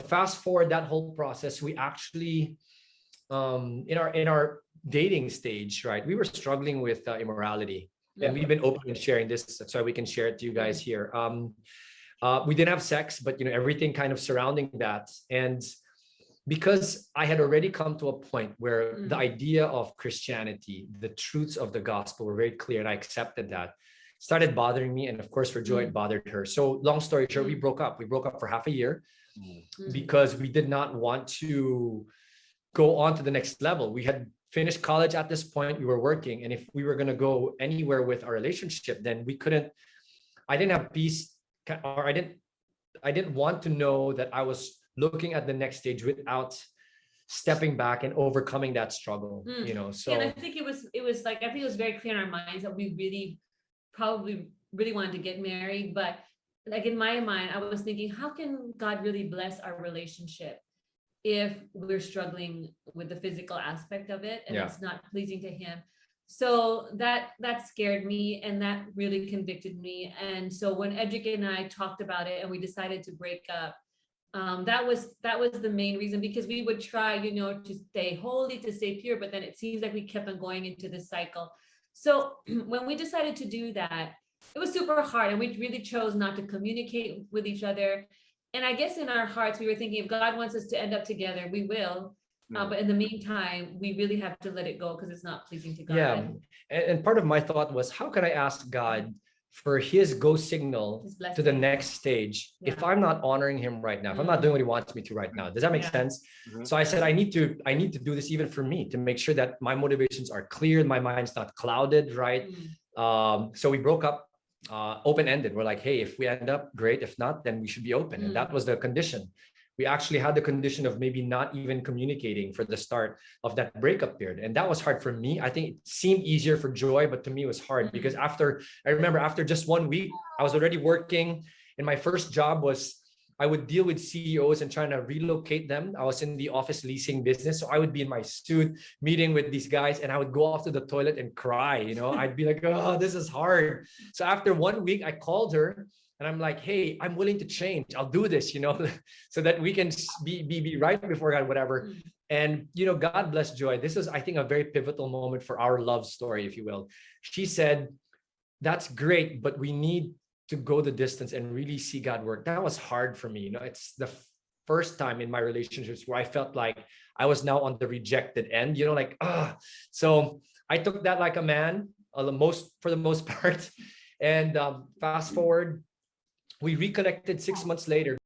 fast forward that whole process, we actually in our dating stage, right, we were struggling with immorality. And we've been open in sharing this, so we can share it to you guys here. We didn't have sex, but everything kind of surrounding that. And because I had already come to a point where the idea of Christianity, the truths of the gospel were very clear, and I accepted that, started bothering me. And of course, for Joy, it bothered her. So long story short, we broke up. We broke up for half a year because we did not want to go on to the next level. We had finished college at this point. We were working. And if we were going to go anywhere with our relationship, then we couldn't. I didn't have peace, or I didn't want to know that I was looking at the next stage without stepping back and overcoming that struggle. So and I think it was like, I think it was very clear in our minds that we probably really wanted to get married. But like in my mind, I was thinking, how can God really bless our relationship if we're struggling with the physical aspect of it and it's not pleasing to him? So that scared me, and that really convicted me. And so when Edric and I talked about it and we decided to break up, that was the main reason, because we would try, to stay holy, to stay pure, but then it seems like we kept on going into this cycle. So when we decided to do that, it was super hard, and we really chose not to communicate with each other. And I guess in our hearts, we were thinking, if God wants us to end up together, we will. But in the meantime, we really have to let it go because it's not pleasing to God. Yeah. And part of my thought was, how can I ask God for his go signal to the next stage if I'm not honoring him right now, if I'm not doing what he wants me to right now? Does that make sense? So I said, I need to do this even for me, to make sure that my motivations are clear, my mind's not clouded, right? So we broke up open-ended. We're like, hey, if we end up, great. If not, then we should be open. And that was the condition. We actually had the condition of maybe not even communicating for the start of that breakup period. And that was hard for me. I think it seemed easier for Joy, but to me it was hard because I remember after just 1 week, I was already working, and my first job was, I would deal with CEOs and trying to relocate them. I was in the office leasing business. So I would be in my suit meeting with these guys, and I would go off to the toilet and cry. I'd be like, oh, this is hard. So after 1 week, I called her and I'm like, hey, I'm willing to change. I'll do this, so that we can be right before God, whatever. And, God bless Joy. This is, I think, a very pivotal moment for our love story, if you will. She said, that's great, but we need to go the distance and really see God work. That was hard for me. It's the first time in my relationships where I felt like I was now on the rejected end, So I took that like a man, for the most part. And fast forward, we reconnected 6 months later.